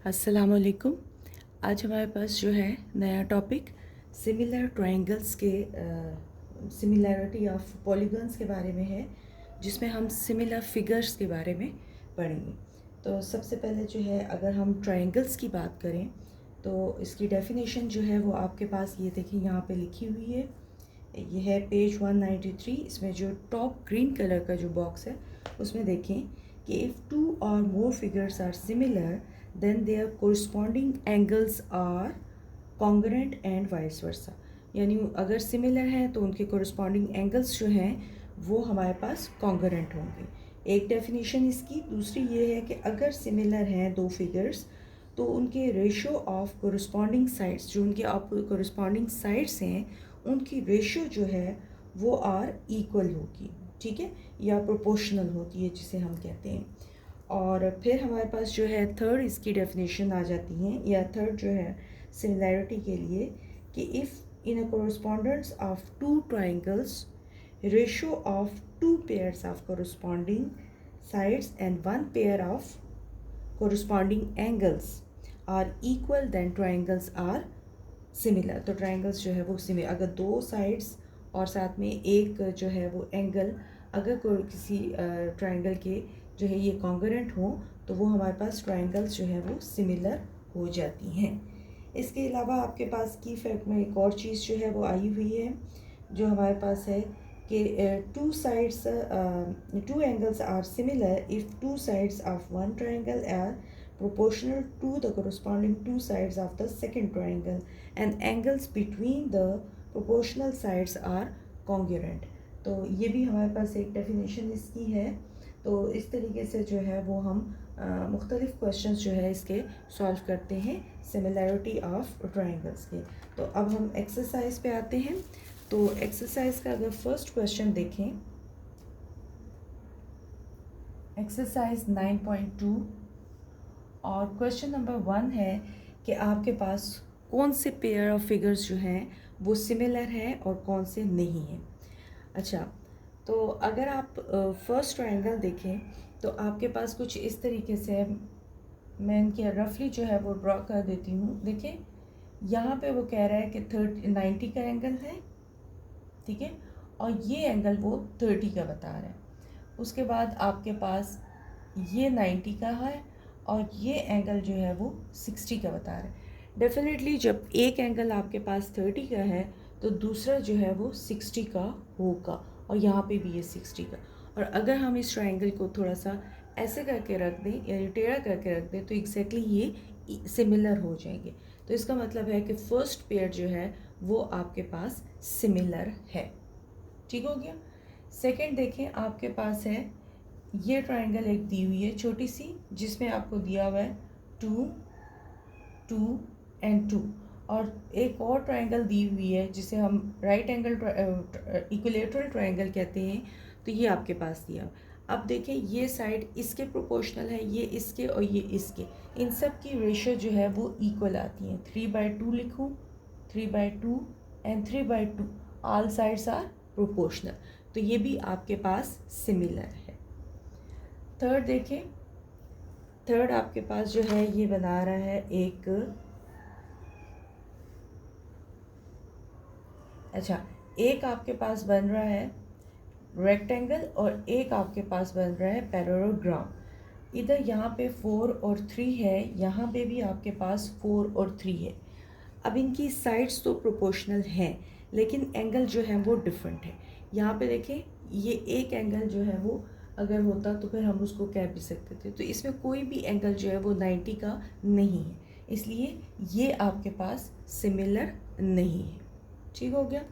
अस्सलामुअलैकुम। आज हमारे पास जो है नया टॉपिक सिमिलर ट्रायंगल्स के सिमिलैरिटी ऑफ पॉलीगन्स के बारे में है, जिसमें हम सिमिलर फिगर्स के बारे में पढ़ेंगे। तो सबसे पहले जो है, अगर हम ट्रायंगल्स की बात करें तो इसकी डेफिनेशन जो है वो आपके पास ये देखिए यहाँ पे लिखी हुई है। ये है पेज 193। इसमें जो टॉप ग्रीन कलर का जो बॉक्स है उसमें देखें कि if two or more figures are similar then their corresponding angles are congruent and vice versa। यानी अगर सिमिलर हैं तो उनके corresponding angles जो हैं वो हमारे पास congruent होंगे। एक डेफिनेशन इसकी। दूसरी ये है कि अगर सिमिलर हैं दो फिगर्स तो उनके रेशो ऑफ corresponding साइड्स, जो उनके corresponding साइड्स हैं, उनकी रेशो जो है वो आर इक्वल होगी, ठीक है, या प्रोपोर्शनल होती है जिसे हम कहते हैं। और फिर हमारे पास जो है थर्ड इसकी डेफिनेशन आ जाती है, या थर्ड जो है सिमिलैरिटी के लिए, कि if in a correspondence of two triangles ratio of two pairs of corresponding sides and one pair of corresponding angles are equal then triangles are similar. तो ट्राइंगल्स जो है वो सिमिलर, अगर दो साइड्स और साथ में एक जो है वो एंगल, अगर कोई किसी ट्राइंगल के जो है ये कॉन्ग्रुएंट हो तो वो हमारे पास ट्राइंगल्स जो है वो सिमिलर हो जाती हैं। इसके अलावा आपके पास की फैक्ट में एक और चीज़ जो है वो आई हुई है, जो हमारे पास है कि two angles are similar if two sides of one triangle are proportional to the corresponding two sides of the second triangle and angles between the proportional sides are congruent। तो ये भी हमारे पास एक डेफिनेशन इसकी है। तो इस तरीके से जो है वो हम मुख्तलिफ क्वेश्चंस जो है इसके सॉल्व करते हैं सिमिलैरिटी ऑफ ट्राइंगल्स के। तो अब हम एक्सरसाइज पे आते हैं। तो एक्सरसाइज का अगर फर्स्ट क्वेश्चन देखें, एक्सरसाइज 9.2 और क्वेश्चन नंबर 1 है कि आपके पास कौन से पेयर ऑफ फिगर्स जो हैं वो सिमिलर हैं और कौन से नहीं हैं। अच्छा, तो अगर आप फर्स्ट ट्रायंगल देखें तो आपके पास कुछ इस तरीके से है। मैं इनकी रफली जो है वो ड्रॉ कर देती हूँ। देखिए यहाँ पे वो कह रहा है कि 90 का एंगल है, ठीक है, और ये एंगल वो 30 का बता रहा है। उसके बाद आपके पास ये 90 का है और ये एंगल जो है वो 60 का बता रहा है। डेफिनेटली जब एक एंगल आपके पास 30 का है तो दूसरा जो है वो 60 का होगा, और यहाँ पे भी ये 60 का। और अगर हम इस ट्रायंगल को थोड़ा सा ऐसे करके रख दें या टेढ़ा करके रख दें तो एग्जैक्टली ये सिमिलर हो जाएंगे। तो इसका मतलब है कि फर्स्ट पेयर जो है वो आपके पास सिमिलर है, ठीक हो गया। सेकंड देखें, आपके पास है ये ट्रायंगल एक दी हुई है छोटी सी, जिसमें आपको दिया हुआ है 2, 2 एंड 2, और एक और ट्रायंगल दी हुई है जिसे हम राइट एंगल इक्विलेटरल ट्रायंगल कहते हैं। तो ये आपके पास दिया। अब देखें ये साइड इसके प्रोपोर्शनल है, ये इसके और ये इसके, इन सब की रेशियो जो है वो इक्वल आती है। 3/2 लिखूँ, 3/2 and 3/2, all sides are proportional. तो ये भी आपके पास सिमिलर है। थर्ड देखें, थर्ड आपके पास जो है ये बना रहा है एक, अच्छा, एक आपके पास बन रहा है रेक्टेंगल और एक आपके पास बन रहा है पैरेललोग्राम। इधर यहाँ पे 4 और 3 है, यहाँ पे भी आपके पास 4 और 3 है। अब इनकी साइड्स तो प्रोपोर्शनल हैं लेकिन एंगल जो है वो डिफरेंट है। यहाँ पे देखें ये एक एंगल जो है वो अगर होता तो फिर हम उसको कह भी सकते थे। तो इसमें कोई भी एंगल जो है वो 90 का नहीं है, इसलिए ये आपके पास सिमिलर नहीं है, ठीक हो गया।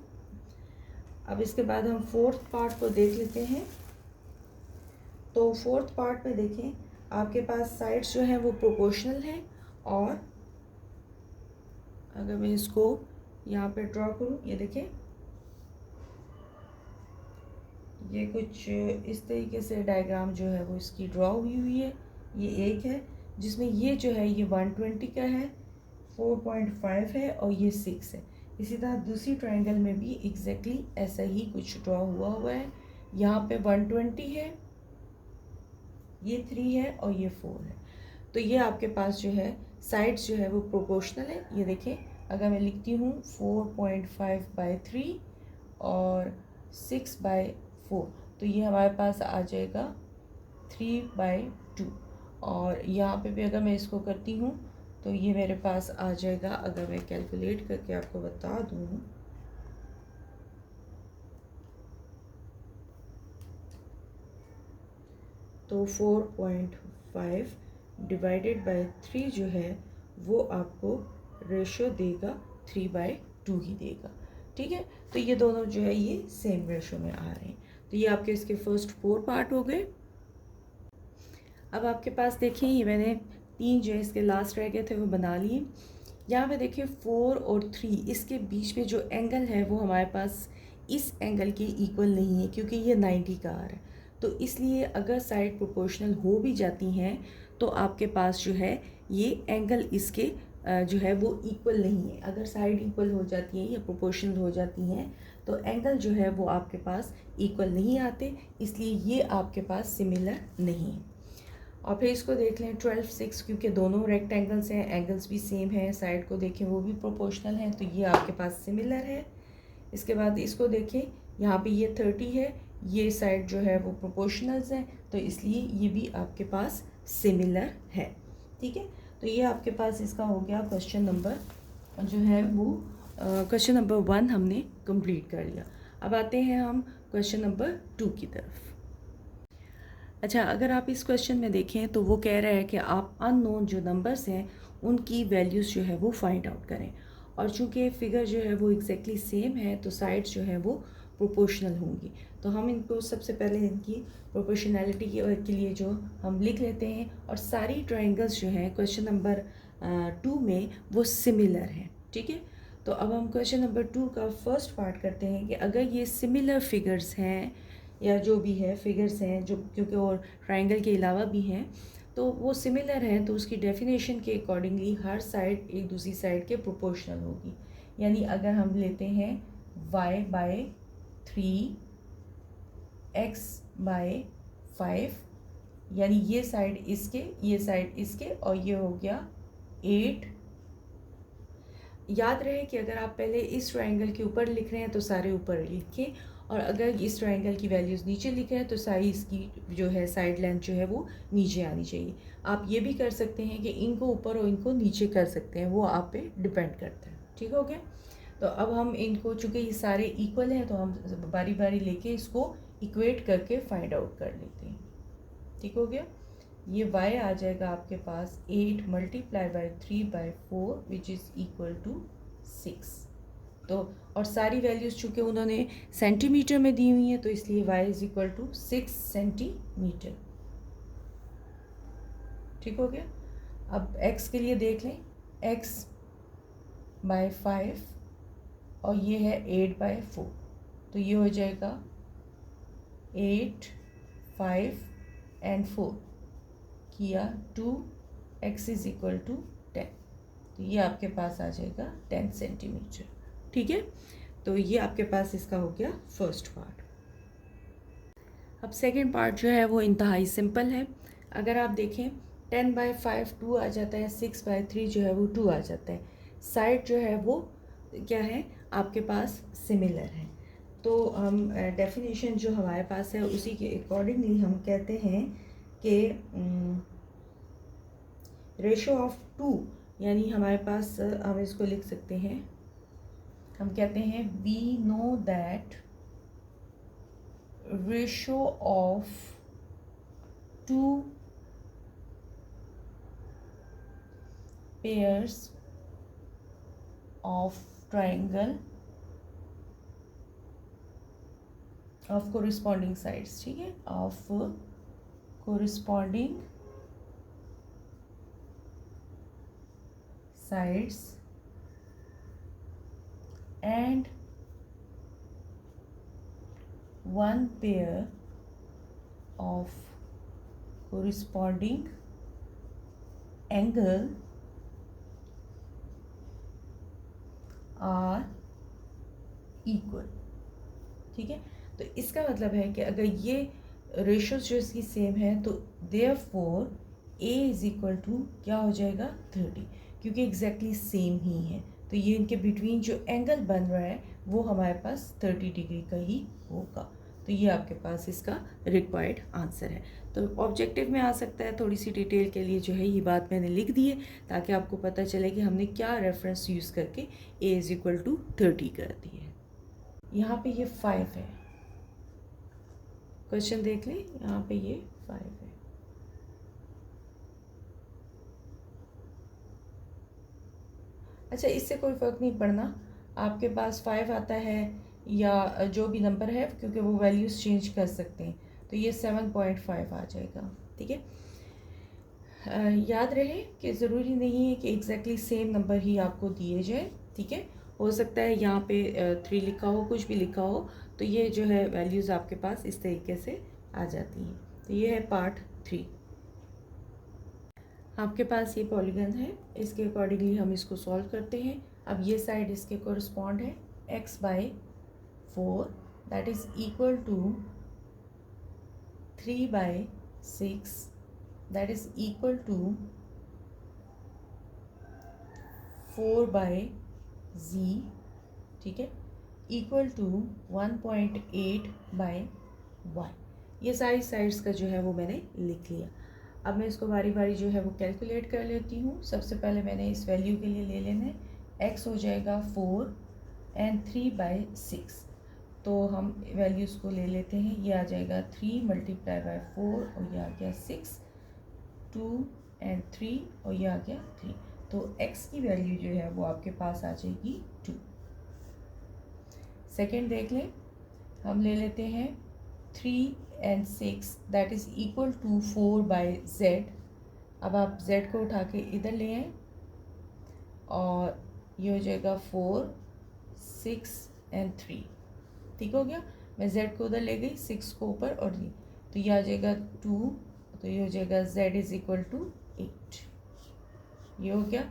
अब इसके बाद हम फोर्थ पार्ट को देख लेते हैं। तो फोर्थ पार्ट में देखें आपके पास साइड्स जो हैं वो प्रोपोर्शनल हैं, और अगर मैं इसको यहाँ पे ड्रॉ करूँ, ये देखें ये कुछ इस तरीके से डायग्राम जो है वो इसकी ड्रॉ हुई है। ये एक है जिसमें ये जो है ये 120 का है, 4.5 है और ये 6 है। इसी तरह दूसरी ट्रायंगल में भी एग्जैक्टली ऐसा ही कुछ ड्रॉ हुआ है। यहाँ पे 120 है, ये 3 है और ये 4 है। तो ये आपके पास जो है साइड्स जो है वो प्रोपोर्शनल है। ये देखें, अगर मैं लिखती हूँ 4.5/3 और 6/4, तो ये हमारे पास आ जाएगा 3/2। और यहाँ पे भी अगर मैं इसको करती हूँ तो ये मेरे पास आ जाएगा, अगर मैं कैलकुलेट करके आपको बता दूँ, तो 4.5 डिवाइडेड बाय 3 जो है वो आपको रेशो देगा 3/2 ही देगा। ठीक है, तो ये दोनों जो है ये सेम रेशो में आ रहे हैं। तो ये आपके इसके फर्स्ट 4 पार्ट हो गए। अब आपके पास देखिए, ये मैंने 3 जो है इसके लास्ट रह गए थे वो बना लिए। यहाँ पे देखिए 4 और 3 इसके बीच में जो एंगल है वो हमारे पास इस एंगल के इक्वल नहीं है, क्योंकि ये 90 का आ रहा है। तो इसलिए अगर साइड प्रोपोर्शनल हो भी जाती हैं तो आपके पास जो है ये एंगल इसके जो है वो इक्वल नहीं है। अगर साइड इक्वल हो जाती है या प्रोपोर्शनल हो जाती हैं तो एंगल जो है वो आपके पास इक्वल नहीं आते, इसलिए ये आपके पास सिमिलर नहीं है। और फिर इसको देख लें 12/6, क्योंकि दोनों रेक्टेंगल्स हैं, एंगल्स भी सेम हैं, साइड को देखें वो भी प्रोपोर्शनल हैं, तो ये आपके पास सिमिलर है। इसके बाद इसको देखें, यहाँ पे ये 30 है, ये साइड जो है वो प्रोपोर्शनल्स हैं, तो इसलिए ये भी आपके पास सिमिलर है। ठीक है, तो ये आपके पास इसका हो गया क्वेश्चन नंबर जो है वो क्वेश्चन नंबर 1 हमने कंप्लीट कर लिया। अब आते हैं हम क्वेश्चन नंबर 2 की तरफ। अच्छा, अगर आप इस क्वेश्चन में देखें तो वो कह रहा है कि आप अननोन जो नंबर्स हैं उनकी वैल्यूज़ जो है वो फाइंड आउट करें, और चूंकि फिगर जो है वो एग्जैक्टली सेम है तो साइड्स जो है वो प्रोपोर्शनल होंगी। तो हम इनको सबसे पहले इनकी प्रोपोर्शनैलिटी के लिए जो हम लिख लेते हैं, और सारी ट्रायंगल्स जो हैं क्वेश्चन नंबर 2 में वो सिमिलर हैं। ठीक है, तो अब हम क्वेश्चन नंबर 2 का फर्स्ट पार्ट करते हैं कि अगर ये सिमिलर फिगर्स हैं या जो भी है फिगर्स हैं, जो क्योंकि और ट्रायंगल के अलावा भी हैं, तो वो सिमिलर हैं, तो उसकी डेफिनेशन के अकॉर्डिंगली हर साइड एक दूसरी साइड के प्रोपोर्शनल होगी। यानी अगर हम लेते हैं y/3 x/5, यानी ये साइड इसके, ये साइड इसके, और ये हो गया 8। याद रहे कि अगर आप पहले इस ट्रायंगल के ऊपर लिख रहे हैं तो सारे ऊपर लिखें, और अगर इस ट्रायंगल की वैल्यूज़ नीचे लिख रहे हैं तो सारी इसकी जो है साइड लेंथ जो है वो नीचे आनी चाहिए। आप ये भी कर सकते हैं कि इनको ऊपर और इनको नीचे कर सकते हैं, वो आप पे डिपेंड करता है। ठीक हो गया, तो अब हम इनको, चूँकि ये सारे इक्वल हैं, तो हम बारी बारी लेके इसको इक्वेट करके फाइंड आउट कर लेते हैं। ठीक हो गया, ये y आ जाएगा आपके पास 8 × 3/4 विच इज़ इक्वल टू 6। तो और सारी वैल्यूज़ चूँकि उन्होंने सेंटीमीटर में दी हुई हैं तो इसलिए y is equal to 6 centimetre. ठीक हो गया, अब x के लिए देख लें, x/5 और ये है 8/4, तो ये हो जाएगा 8, 5 एंड 4 किया 2, x इज़ इक्वल टू 10, तो ये आपके पास आ जाएगा 10 सेंटीमीटर। ठीक है, तो ये आपके पास इसका हो गया फर्स्ट पार्ट। अब सेकंड पार्ट जो है वो इंतहाई सिंपल है। अगर आप देखें 10/5 2 आ जाता है, 6/3 जो है वो 2 आ जाता है, साइड जो है वो क्या है आपके पास सिमिलर है। तो हम डेफिनेशन जो हमारे पास है उसी के अकॉर्डिंगली हम कहते हैं कि रेशो ऑफ 2, यानी हमारे पास हम इसको लिख सकते हैं, हम कहते हैं we know that ratio of 2 pairs of triangle of corresponding sides, ठीक है, of corresponding sides and one pair of corresponding angle are equal। ठीक है, तो इसका मतलब है कि अगर ये रेशोज जो इसकी सेम है तो therefore A is equal to क्या हो जाएगा 30, क्योंकि एग्जैक्टली सेम ही है, तो ये इनके बिटवीन जो एंगल बन रहा है वो हमारे पास 30 डिग्री का ही होगा। तो ये आपके पास इसका रिक्वायर्ड आंसर है। तो ऑब्जेक्टिव में आ सकता है, थोड़ी सी डिटेल के लिए जो है ये बात मैंने लिख दी है ताकि आपको पता चले कि हमने क्या रेफरेंस यूज़ करके ए इज़ इक्वल टू 30 कर दी है। यहाँ पे ये 5 है, क्वेश्चन देख लें, यहाँ पे ये 5 है। अच्छा, इससे कोई फ़र्क नहीं पड़ना आपके पास 5 आता है या जो भी नंबर है, क्योंकि वो वैल्यूज़ चेंज कर सकते हैं। तो ये 7.5 आ जाएगा। ठीक है, याद रहे कि ज़रूरी नहीं है कि एग्जैक्टली सेम नंबर ही आपको दिए जाए। ठीक है, हो सकता है यहाँ पे 3 लिखा हो, कुछ भी लिखा हो, तो ये जो है वैल्यूज़ आपके पास इस तरीके से आ जाती हैं। तो ये है पार्ट 3। आपके पास ये पॉलीगन है, इसके अकॉर्डिंगली हम इसको सॉल्व करते हैं। अब ये साइड इसके कोरस्पॉन्ड है x/4, that is equal to 3/6, that is equal to 4/z, ठीक है, इक्वल टू 1.8/y। ये सारी साइड्स का जो है वो मैंने लिख लिया। अब मैं इसको बारी बारी जो है वो कैलकुलेट कर लेती हूँ। सबसे पहले मैंने इस वैल्यू के लिए ले लेना है, x हो जाएगा 4 एंड 3/6। तो हम वैल्यूज़ को ले लेते हैं, ये आ जाएगा 3 × 4 और ये आ गया 6, 2 एंड 3 और ये आ गया 3। तो x की वैल्यू जो है वो आपके पास आ जाएगी 2। सेकेंड देख लें, हम ले लेते हैं 3 and 6, that is equal to 4/z। अब आप z को उठा के इधर ले आए और ये हो जाएगा 4, 6 एंड 3। ठीक हो गया, मैं z को उधर ले गई, 6 को ऊपर और ये, तो ये आ जाएगा 2, तो ये हो जाएगा z इज़ इक्वल टू 8। ये हो गया।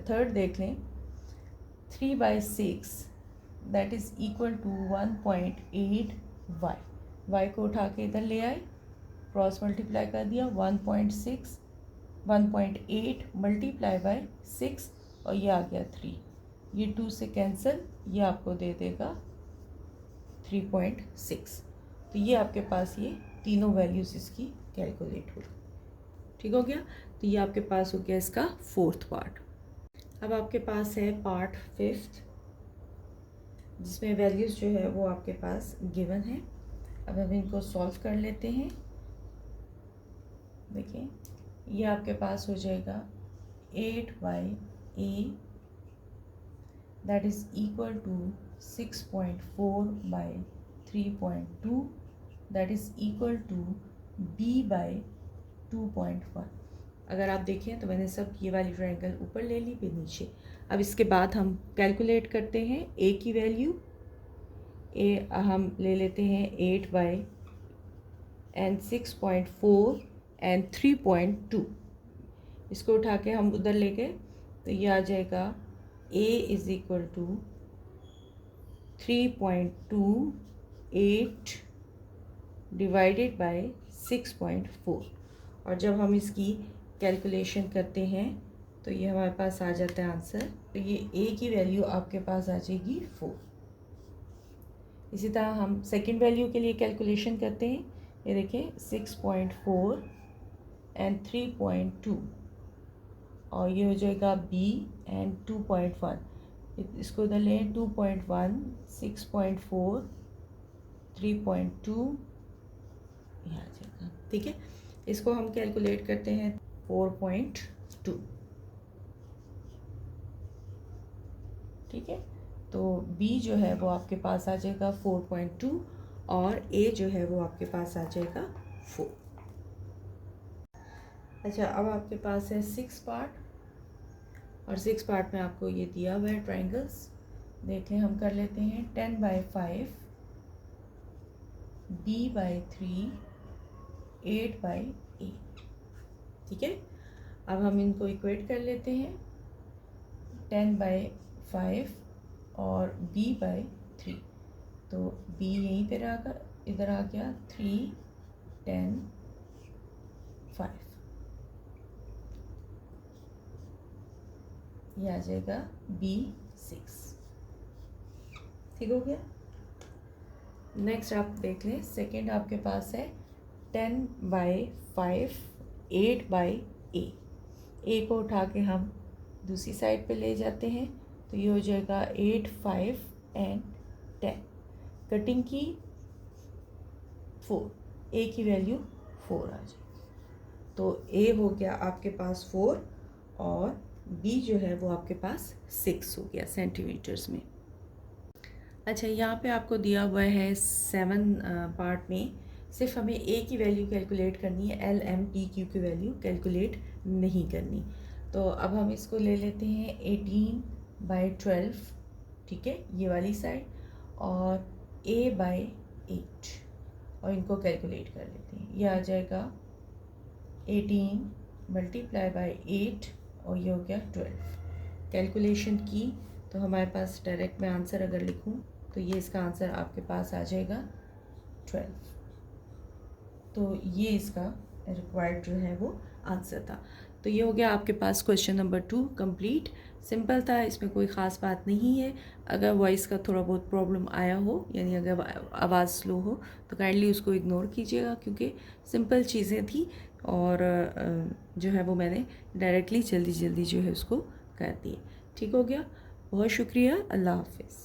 थर्ड देख लें, 3/6 that is equal to 1.8y। y को उठा के इधर ले आए, क्रॉस मल्टीप्लाई कर दिया, 1.8 मल्टीप्लाई बाय 6 और ये आ गया 3। ये 2 से कैंसिल, ये आपको दे देगा 3.6। तो ये आपके पास ये तीनों वैल्यूज़ इसकी कैलकुलेट हो। ठीक हो गया, तो ये आपके पास हो गया इसका 4th पार्ट। अब आपके पास है पार्ट 5th, जिसमें वैल्यूज़ जो है वो आपके पास गिवन है। अब हम इनको सॉल्व कर लेते हैं। देखिए, ये आपके पास हो जाएगा 8/a, that is equal to 6.4/3.2, that is equal to b/2.1। अगर आप देखें तो मैंने सब ये वाली ट्रायंगल ऊपर ले ली, फिर नीचे। अब इसके बाद हम कैलकुलेट करते हैं a की वैल्यू। ए हम ले लेते हैं 8 एंड 6.4 एंड 3.2। इसको उठा के हम उधर ले गए, तो ये आ जाएगा a is equal to 3.28 divided by 6.4। और जब हम इसकी कैलकुलेशन करते हैं तो ये हमारे पास आ जाता है आंसर। तो ये a की वैल्यू आपके पास आ जाएगी 4। इसी तरह हम सेकंड वैल्यू के लिए कैलकुलेशन करते हैं। ये देखें, 6.4 एंड 3.2 और ये हो जाएगा b एंड 2.1। इसको इधर लें, 2.1, 6.4, 3.2 ये आ जाएगा। ठीक है, इसको हम कैलकुलेट करते हैं 4.2। ठीक है, तो b जो है वो आपके पास आ जाएगा 4.2 और a जो है वो आपके पास आ जाएगा 4। अच्छा, अब आपके पास है 6 पार्ट, और 6 पार्ट में आपको ये दिया हुआ है ट्रायंगल्स। देखें, हम कर लेते हैं 10/5, b/3, 8/8। ठीक है, अब हम इनको इक्वेट कर लेते हैं, 10/5 और b/3। तो b यहीं पर आकर इधर आ गया, 3, 10, 5। ये आ जाएगा B6। ठीक हो गया। नेक्स्ट आप देख लें, सेकेंड आपके पास है 10/5 8/A। ए को उठा के हम दूसरी साइड पे ले जाते हैं तो ये हो जाएगा 8 5 एंड 10। कटिंग की 4, ए की वैल्यू 4 आ जाएगी। तो ए हो गया आपके पास 4 और बी जो है वो आपके पास 6 हो गया सेंटीमीटर्स में। अच्छा, यहाँ पे आपको दिया हुआ है 7 पार्ट में सिर्फ हमें ए की वैल्यू कैलकुलेट करनी है, एल एम टी क्यू की वैल्यू कैलकुलेट नहीं करनी। तो अब हम इसको ले लेते हैं 18/12, ठीक है, ये वाली साइड, और A/8 और इनको कैलकुलेट कर लेते हैं। ये आ जाएगा 18 × 8 और ये हो गया 12। कैलकुलेशन की तो हमारे पास डायरेक्ट मैं आंसर अगर लिखूं तो ये इसका आंसर आपके पास आ जाएगा 12। तो ये इसका रिक्वायर्ड जो है वो आंसर था। तो ये हो गया आपके पास क्वेश्चन नंबर 2 कंप्लीट। सिंपल था, इसमें कोई ख़ास बात नहीं है। अगर वॉइस का थोड़ा बहुत प्रॉब्लम आया हो, यानी अगर आवाज़ स्लो हो, तो काइंडली उसको इग्नोर कीजिएगा, क्योंकि सिंपल चीज़ें थी और जो है वो मैंने डायरेक्टली जल्दी जल्दी जो है उसको कर दी। ठीक हो गया, बहुत शुक्रिया, अल्लाह हाफिज़।